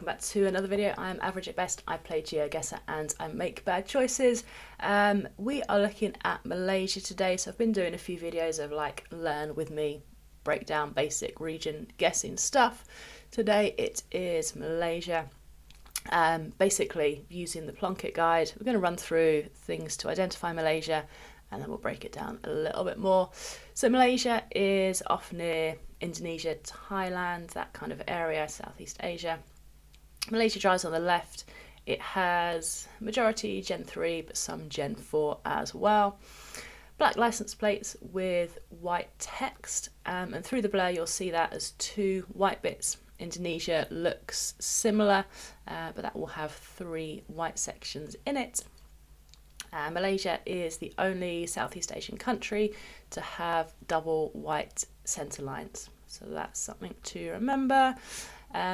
welcome back to another video. I'm average at best, I play Geoguessr and I make bad choices. We are looking at Malaysia today, so I've been doing a few videos of like learn with me, break down basic region guessing stuff. Today it is Malaysia. Basically using the Plunkett guide, we're going to run through things to identify Malaysia and then we'll break it down a little bit more. So Malaysia is off near Indonesia, Thailand, that kind of area, Southeast Asia. Malaysia drives on the left. It has majority Gen 3 but some Gen 4 as well. Black license plates with white text, and through the blur you'll see that as two white bits. Indonesia looks similar, but that will have three white sections in it. Malaysia is the only Southeast Asian country to have double white centre lines, so that's something to remember.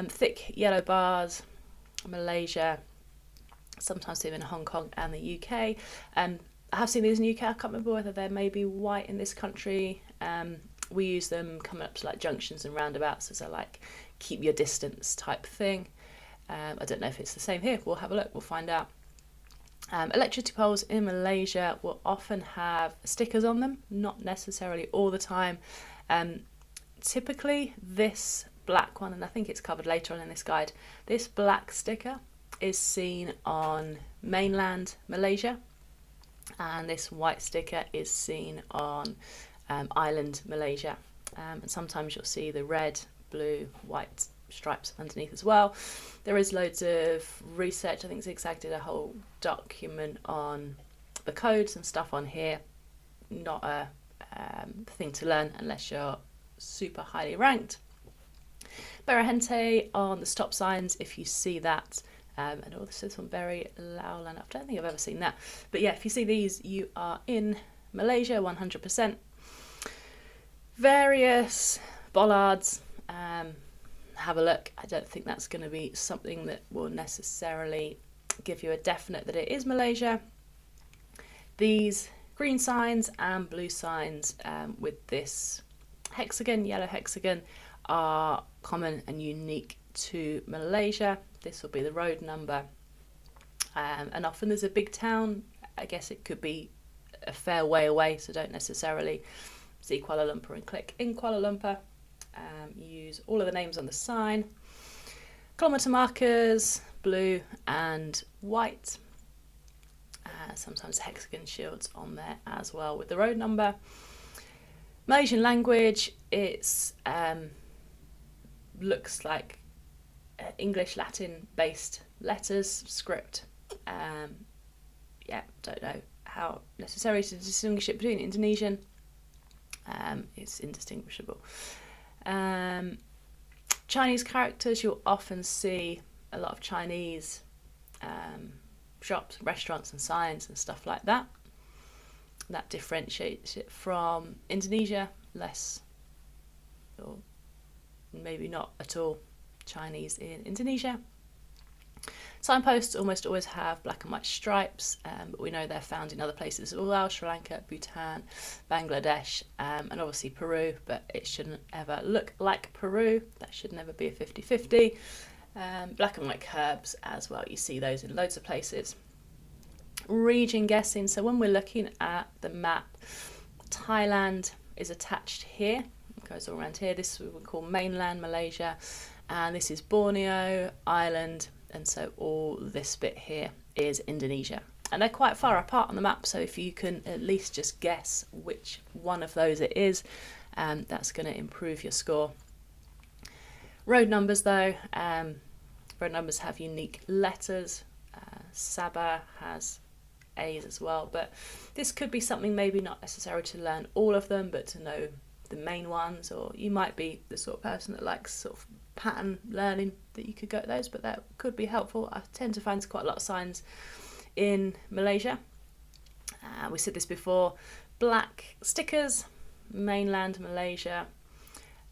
Thick yellow bars, Malaysia, sometimes even Hong Kong and the UK. I have seen these in the UK, I can't remember whether they're maybe white in this country. We use them coming up to like junctions and roundabouts as a like keep your distance type thing. I don't know if it's the same here, we'll have a look, we'll find out. Electricity poles in Malaysia will often have stickers on them, not necessarily all the time. Typically this black one, and I think it's covered later on in this guide, this black sticker is seen on mainland Malaysia, and this white sticker is seen on island Malaysia. And sometimes you'll see the red, blue, white stripes underneath as well. There is loads of research. I think Zigzag did a whole document on the codes and stuff on here. Not a thing to learn unless you're super highly ranked. Berahente on the stop signs, if you see that, and all this is from Berry Laulan. I don't think I've ever seen that, but yeah, if you see these, you are in Malaysia 100%. Various bollards, have a look. I don't think that's going to be something that will necessarily give you a definite that it is Malaysia. These green signs and blue signs with this hexagon, yellow hexagon, are common and unique to Malaysia. This will be the road number, and often there's a big town. I guess it could be a fair way away, so don't necessarily see Kuala Lumpur and click in Kuala Lumpur. Use all of the names on the sign. Kilometre markers, blue and white. Sometimes hexagon shields on there as well with the road number. Malaysian language, it's looks like English Latin based letters, script. Yeah, don't know how necessary to distinguish it between Indonesian. It's indistinguishable. Chinese characters, you'll often see a lot of Chinese shops, restaurants and signs and stuff like that. That differentiates it from Indonesia, less or maybe not at all Chinese in Indonesia. Signposts almost always have black and white stripes, but we know they're found in other places as well, Sri Lanka, Bhutan, Bangladesh, and obviously Peru, but it shouldn't ever look like Peru. That should never be a 50-50. Black and white curbs as well, you see those in loads of places. Region guessing, so when we're looking at the map, Thailand is attached here, it goes all around here. This we would call mainland Malaysia, and this is Borneo Island, and so all this bit here is Indonesia. And they're quite far apart on the map, so if you can at least just guess which one of those it is, that's going to improve your score. Road numbers though, road numbers have unique letters. Sabah has A's as well, but this could be something maybe not necessary to learn all of them, but to know the main ones, or you might be the sort of person that likes sort of pattern learning, that you could go at those, but that could be helpful. I tend to find quite a lot of signs in Malaysia. We said this before, black stickers, mainland Malaysia,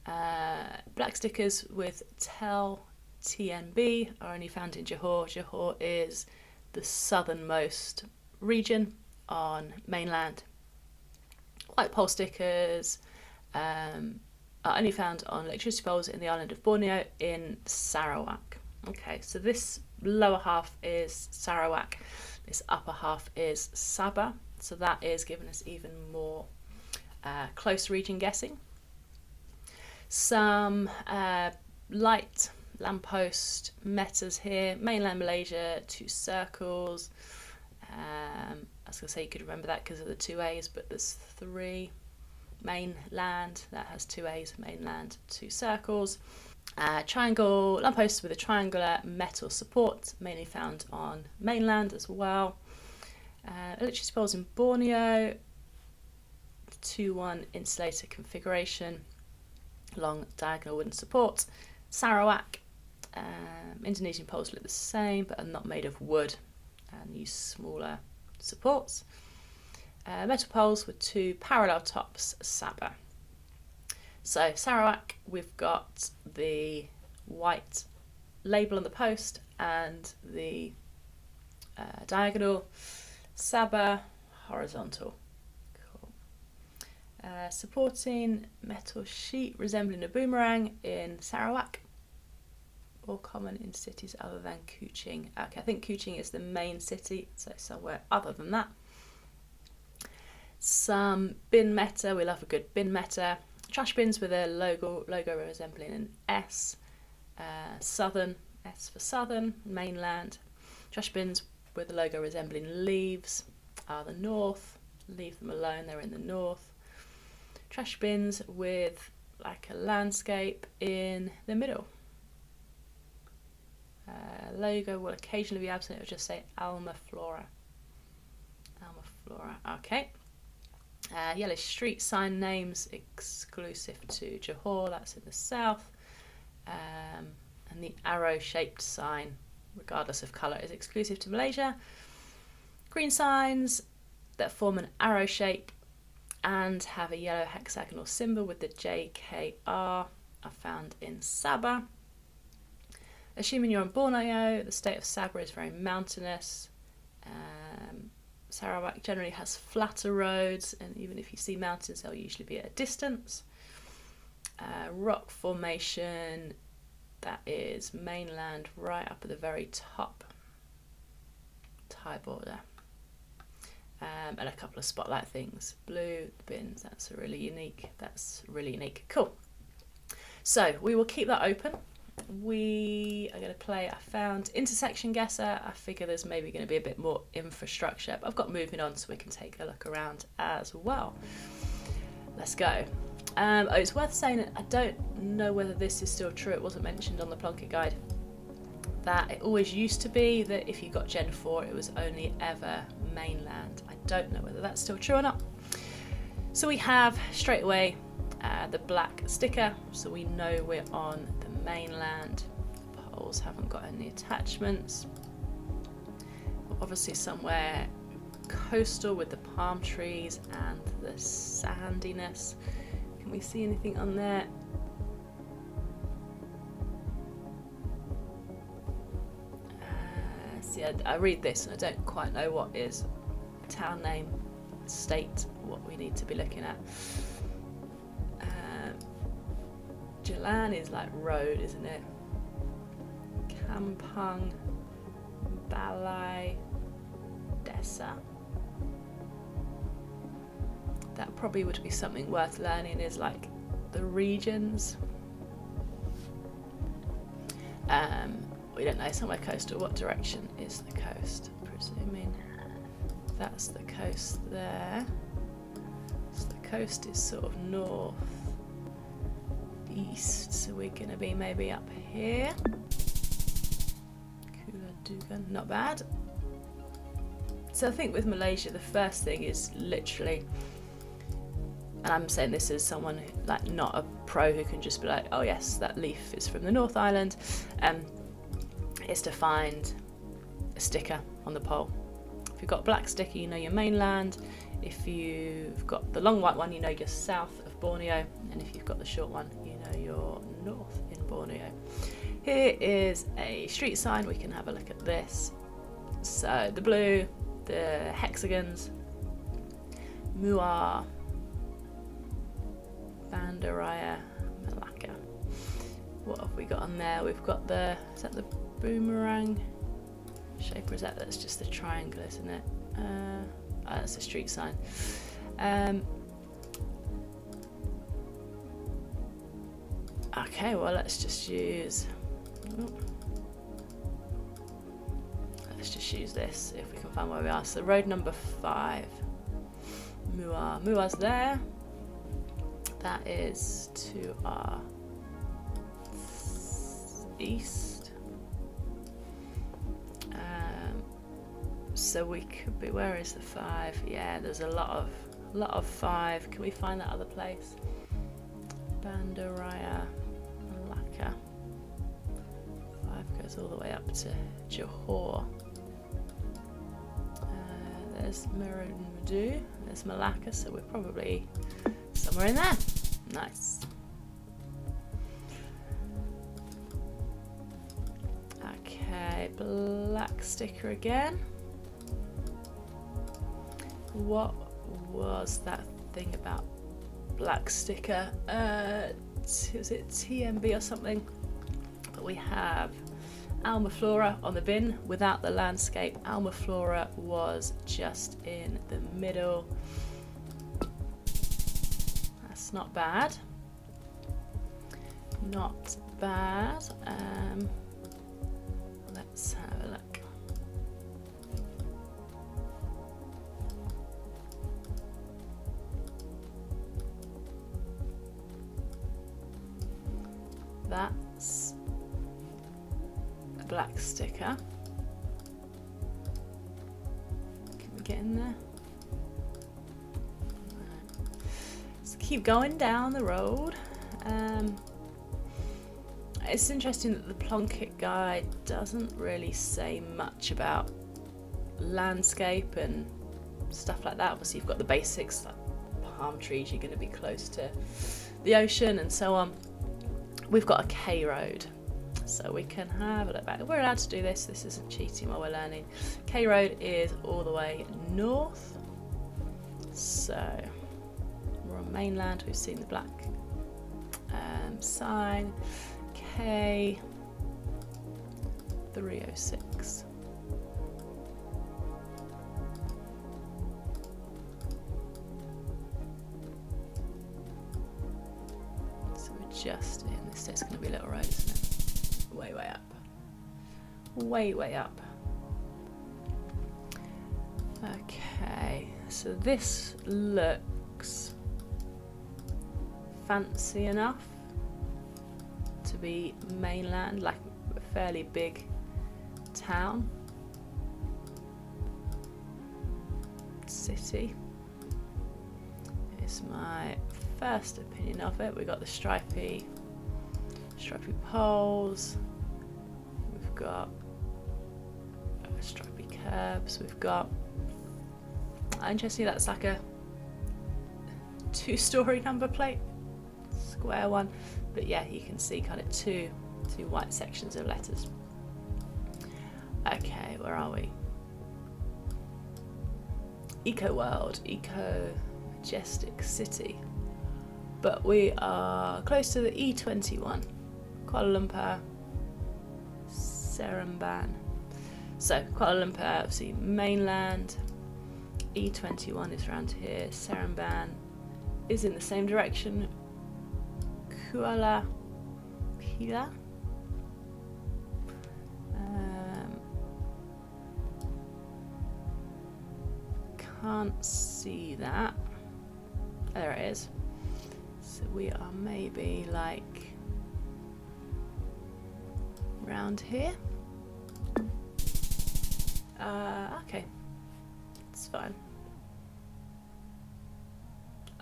black stickers with TEL, TNB are only found in Johor. Johor is the southernmost region on mainland. White pole stickers are only found on electricity poles in the island of Borneo in Sarawak. Okay, so this lower half is Sarawak, this upper half is Sabah, so that is giving us even more close region guessing. Some light lamppost metas here, mainland Malaysia, 2 circles. I was going to say you could remember that because of the 2 A's, but there's 3. Mainland, that has 2 A's, mainland, 2 circles. Triangle lampposts with a triangular metal support, mainly found on mainland as well. Electricity poles in Borneo, 2-1 insulator configuration, long diagonal wooden support. Sarawak, Indonesian poles look the same but are not made of wood and use smaller supports. Metal poles with 2 parallel tops, Sabah. So Sarawak, we've got the white label on the post and the diagonal. Sabah, horizontal. Cool. Supporting metal sheet resembling a boomerang in Sarawak. All common in cities other than Kuching. Okay, I think Kuching is the main city, so somewhere other than that. Some bin meta, we love a good bin meta. Trash bins with a logo resembling an S. Southern, S for southern, mainland. Trash bins with a logo resembling leaves are the north. Leave them alone, they're in the north. Trash bins with like a landscape in the middle. Logo will occasionally be absent, it will just say Alma Flora. Alma Flora, okay. Yellow street sign names exclusive to Johor, that's in the south. And the arrow shaped sign, regardless of colour, is exclusive to Malaysia. Green signs that form an arrow shape and have a yellow hexagonal symbol with the JKR are found in Sabah. Assuming you're on Borneo, the state of Sabah is very mountainous. Sarawak generally has flatter roads, and even if you see mountains, they'll usually be at a distance. Rock formation, that is mainland right up at the very top. Tie border. And a couple of spotlight things. Blue bins, that's really unique. Cool. So we will keep that open. We are going to play, I found intersection guesser. I figure there's maybe going to be a bit more infrastructure, but I've got moving on so we can take a look around as well. Let's go. It's worth saying that I don't know whether this is still true. It wasn't mentioned on the Plonket guide. That it always used to be that if you got Gen 4 it was only ever mainland. I don't know whether that's still true or not. So we have straight away the black sticker, so we know we're on the mainland. The poles haven't got any attachments. We're obviously somewhere coastal with the palm trees and the sandiness. Can we see anything on there? See, I read this and I don't quite know what is town name, state, what we need to be looking at. Jalan is like road, isn't it? Kampung Balai Desa. That probably would be something worth learning, is like the regions. We don't know, somewhere coastal. What direction is the coast? Presuming that's the coast there. So the coast is sort of north east, so we're going to be maybe up here. Kula Dugan, not bad. So I think with Malaysia the first thing is literally, and I'm saying this as someone like not a pro who can just be like, oh yes, that leaf is from the North Island, is to find a sticker on the pole. If you've got a black sticker, you know your mainland. If you've got the long white one, you know you're south of Borneo, and if you've got the short one, you know you're north in Borneo. Here is a street sign. We can have a look at this. So the blue, the hexagons, Muar, Bandaraya, Malacca. What have we got on there? We've got the, is that the boomerang shape, or is that's just a triangle, isn't it? Oh, that's a street sign. Okay, well let's just use this if we can find where we are. So road number 5, Mua's there. That is to our east. So we could be, where is the 5? Yeah, there's a lot of 5. Can we find that other place? Bandaraya, Malacca. 5 goes all the way up to Johor. There's Merudu, there's Malacca, so we're probably somewhere in there. Nice. Okay, black sticker again. What was that thing about black sticker? Was it TMB or something? But we have Alma Flora on the bin without the landscape. Alma Flora was just in the middle. That's not bad. Not bad. Let's have a look. That's a black sticker. Can we get in there? Right. Let's keep going down the road. It's interesting that the Plunkett guide doesn't really say much about landscape and stuff like that. Obviously, you've got the basics, like palm trees, you're going to be close to the ocean and so on. We've got a K road, so we can have a look back. We're allowed to do this. This isn't cheating while we're learning. K road is all the way north. So we're on mainland. We've seen the black sign. K 306. So we're just in this. It's going to be a little road, isn't it? Way up. Way up. Okay, so this looks fancy enough to be mainland, like a fairly big town, city. It's my first opinion of it. We've got the stripy poles, we've got stripy curbs, we've got, interesting, that's like a 2-story number plate, square one, but yeah, you can see kind of two white sections of letters. Okay, where are we? Eco World, Eco Majestic City, but we are close to the E21, Kuala Lumpur, Seremban. So Kuala Lumpur, obviously mainland, E21 is around here, Seremban is in the same direction, Kuala Pila. Can't see that. There it is. So we are maybe like round here. Okay, it's fine.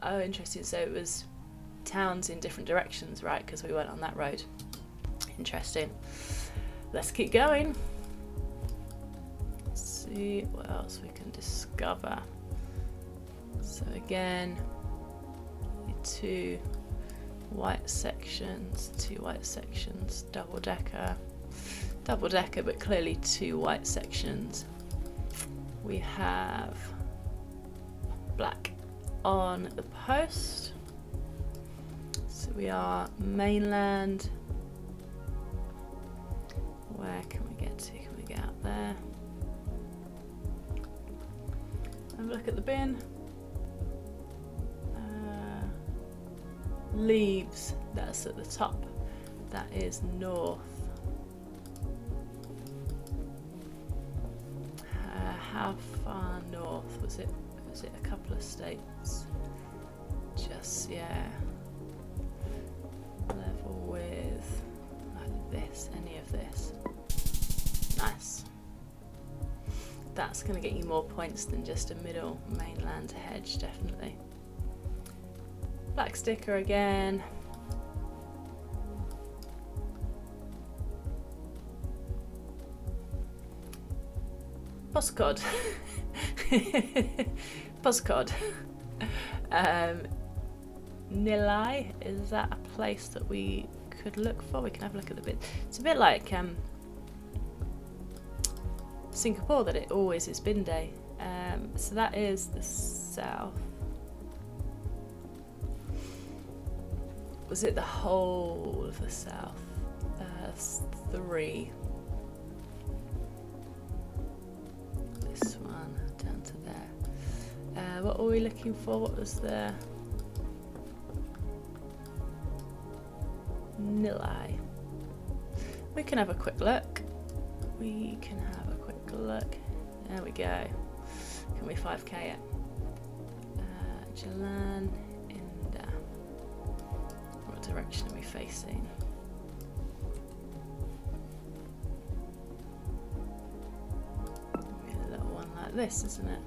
Oh, interesting. So it was towns in different directions, right? Because we went on that road. Interesting. Let's keep going. Let's see what else we can discover. So again, 2 white sections, double decker, but clearly 2 white sections. We have black on the post. So we are mainland. Where can we look at the bin. Leaves, that's at the top. That is north. How far north was it? Was it a couple of states? Just, yeah. Level with like this, any of this. Nice. That's going to get you more points than just a middle mainland hedge, definitely. Black sticker again. Postcode. Postcode. Nilai, is that a place that we could look for? We can have a look at the bit. It's a bit like Singapore, that it always is bin day. So that is the south. Was it the whole of the south? 3. This one down to there. What were we looking for? What was the Nilai? We can have a quick look. We can have a quick look. There we go. Can we 5k it? Jalan Indah. What direction are we facing? A little one like this, isn't it?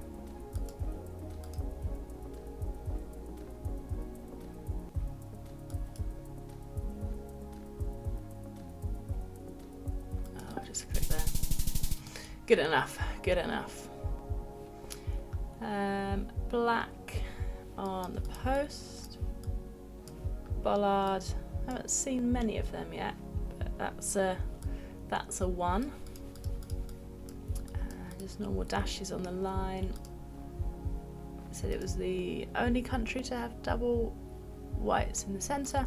Oh, just click there. Good enough, good enough. Black on the post. Bollard. I haven't seen many of them yet, but that's a 1. Just normal dashes on the line. I said it was the only country to have double whites in the centre.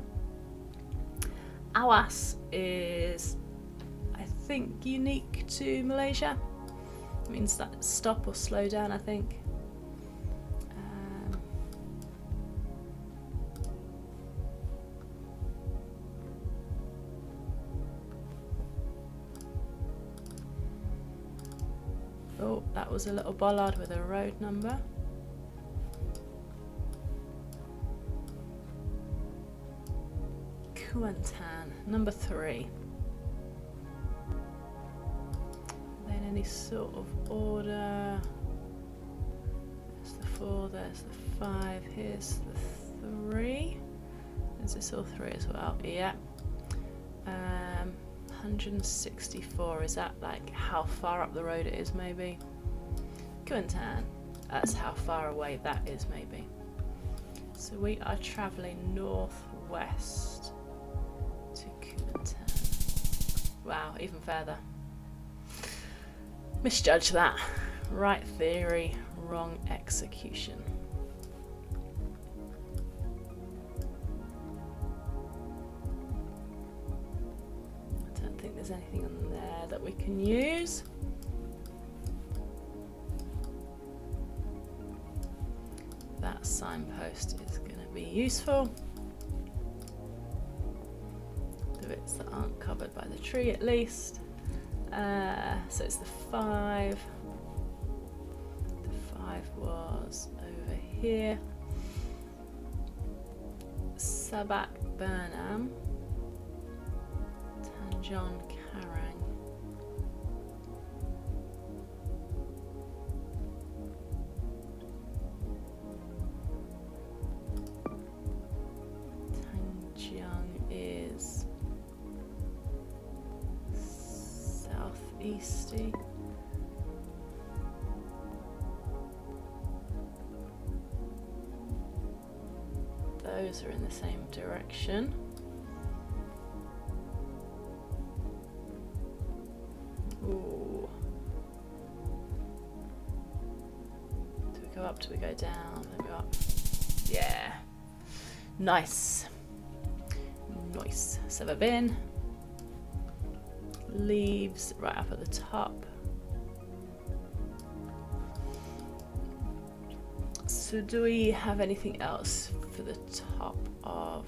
Awas is, I think, unique to Malaysia. It means that stop or slow down, I think. Oh, that was a little bollard with a road number. Kuantan, number 3. Then any sort of order. There's the 4, there's the 5, here's the 3. Is this all 3 as well? Yeah. 164, is that like how far up the road it is, maybe? Kuantan, that's how far away that is, maybe. So we are travelling northwest to Kuantan. Wow, even further. Misjudged that. Right theory, wrong execution. There's anything on there that we can use. That signpost is going to be useful. The bits that aren't covered by the tree, at least. So it's the 5. The 5 was over here. Sabak Burnham. Tanjong Karang. Tanjong is southeasty. Those are in the same direction. Ooh. Do we go up? Do we go down? Do we go up? Yeah. Nice. Nice. So the bin. Leaves right up at the top. So do we have anything else for the top of?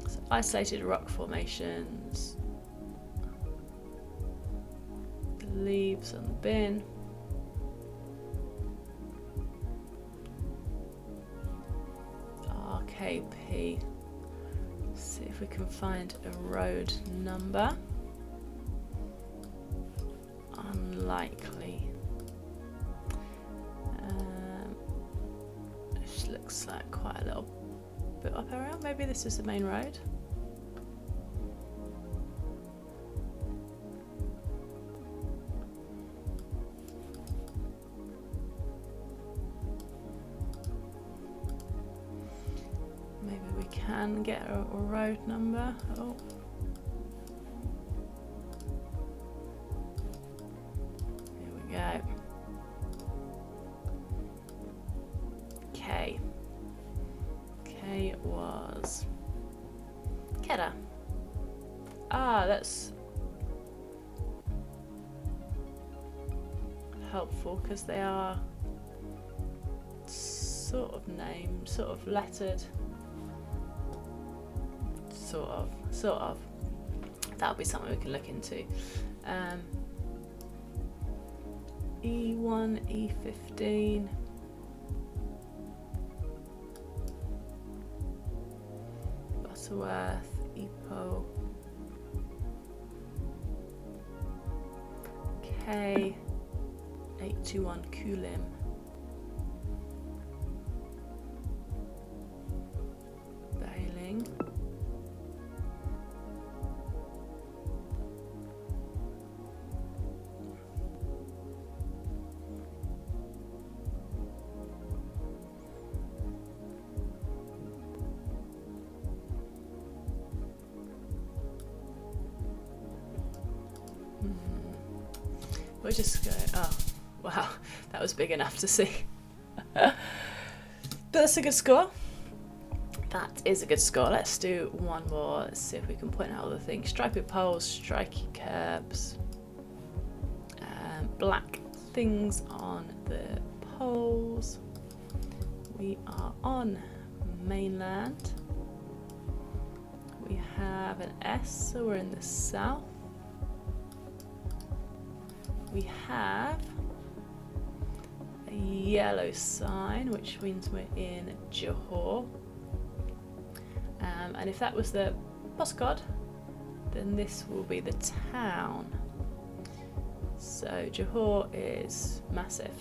So isolated rock formations. The leaves on the bin. RKP. See if we can find a road number. Unlikely. This looks like quite a little bit up around. Maybe this is the main road. Maybe we can get a road number. Oh. Here we go. K. K was Kedda. Ah, that's helpful because they are sort of named, sort of lettered. Sort of. That'll be something we can look into. E1, E15. Butterworth, Epo. K, 821 Kulim. Bailing. We'll just go, oh, wow, that was big enough to see. But that's a good score. That is a good score. Let's do one more. Let's see if we can point out other things. Stripy poles, striky curbs, black things on the poles. We are on mainland. We have an S, so we're in the south. We have a yellow sign, which means we're in Johor. And if that was the postcode, then this will be the town. So Johor is massive.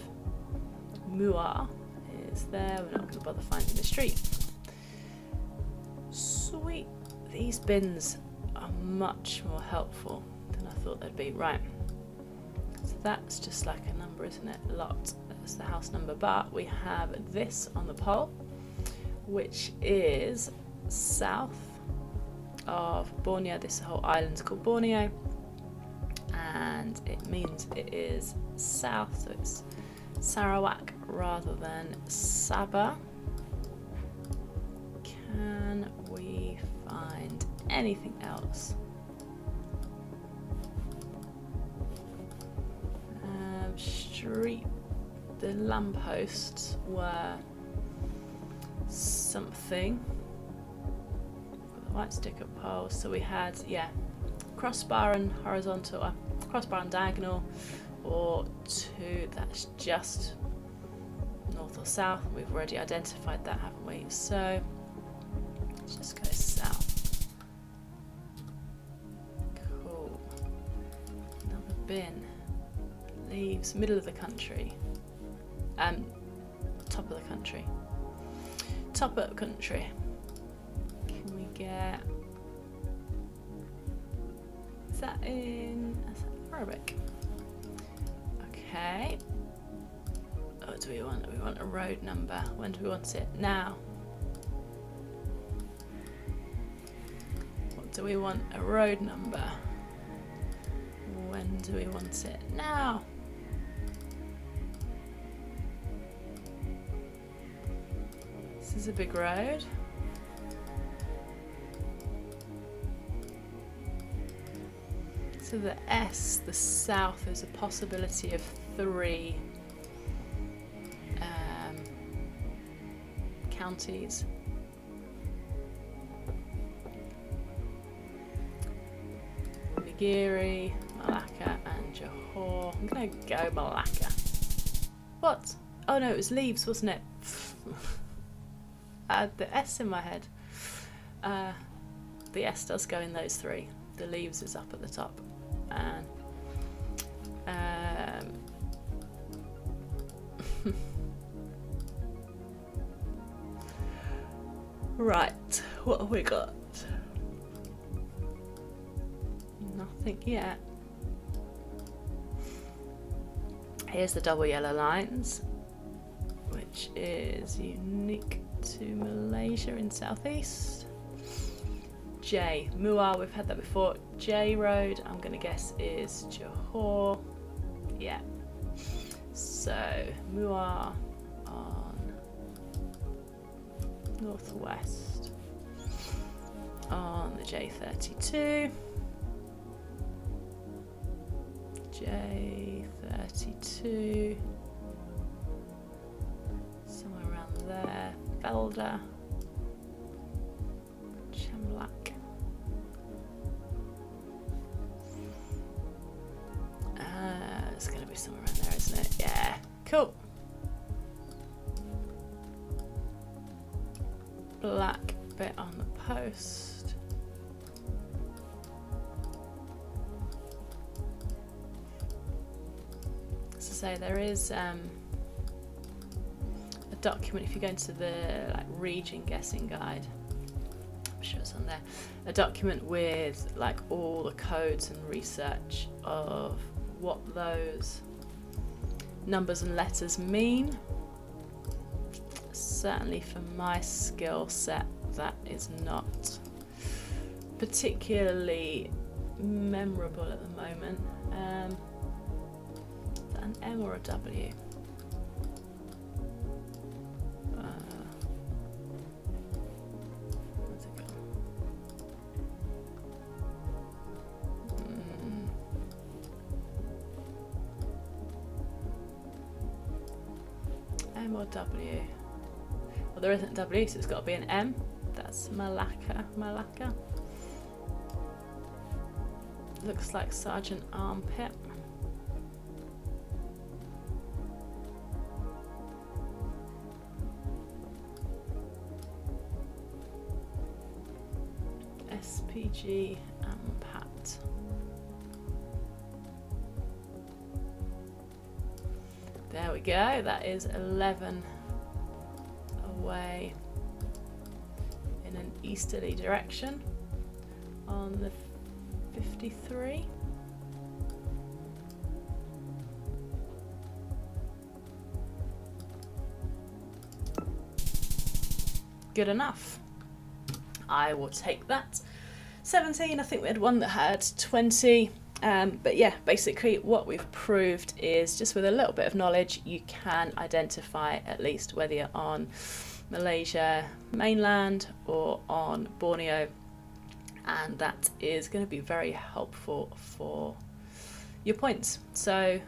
Muar is there. We're not going to bother finding the street. Sweet. These bins are much more helpful than I thought they'd be. Right. So that's just like a number, isn't it? Lot. That's the house number. But we have this on the pole, which is south of Borneo. This whole island's called Borneo, and it means it is south, so it's Sarawak rather than Sabah. Can we find anything else? Street, the lampposts were something. The white sticker poles. So we had, yeah, crossbar and horizontal, crossbar and diagonal, or two. That's just north or south. We've already identified that, haven't we? So let's just go south. Cool. Another bin. Leaves, middle of the country. Top of the country. Top of the country. Can we get? Is that in Arabic? Okay. What do we want? We want a road number. When do we want it? Now. What do we want? A road number. When do we want it? Now. This is a big road. So the S, the south, there's a possibility of 3 counties. Nigiri, Malacca and Johor. I'm gonna go Malacca. What? Oh no, it was leaves, wasn't it? I had the S in my head. The S does go in those three. The leaves is up at the top. And right, what have we got? Nothing yet. Here's the double yellow lines, which is unique to Malaysia in southeast. J, Muar, we've had that before. J Road, I'm going to guess is Johor. Yeah. So, Muar on northwest on the J32. J32. Somewhere around there. Felda. Chemlak. It's going to be somewhere around there, isn't it? Yeah. Cool. Black bit on the post. As I say, there is a document, if you go into the region guessing guide, I'm sure it's on there, a document with like all the codes and research of what those numbers and letters mean. Certainly for my skill set, that is not particularly memorable at the moment. Is that an M or a W? Where's it gone? M or W? Well, there isn't a W, so it's got to be an M. That's Malacca. Malacca. Looks like Sergeant Armpit. SPG Ampat. There we go. That is 11 away in an easterly direction on the 53. Good enough. I will take that. 17, I think we had one that had 20. But yeah, basically what we've proved is just with a little bit of knowledge, you can identify at least whether you're on Malaysia mainland or on Borneo, and that is going to be very helpful for your points. So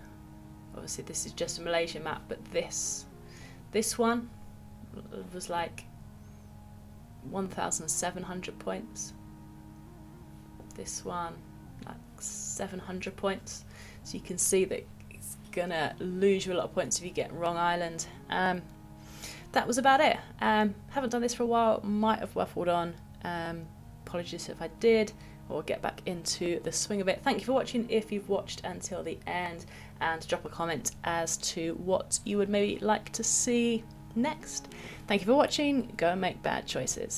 obviously this is just a Malaysia map, but this one was like 1,700 points. This one like 700 points. So you can see that it's gonna lose you a lot of points if you get wrong island. That was about it. Haven't done this for a while, might have waffled on. Apologies if I did. Or get back into the swing of it. Thank you for watching if you've watched until the end, and drop a comment as to what you would maybe like to see next. Thank you for watching. Go and make bad choices.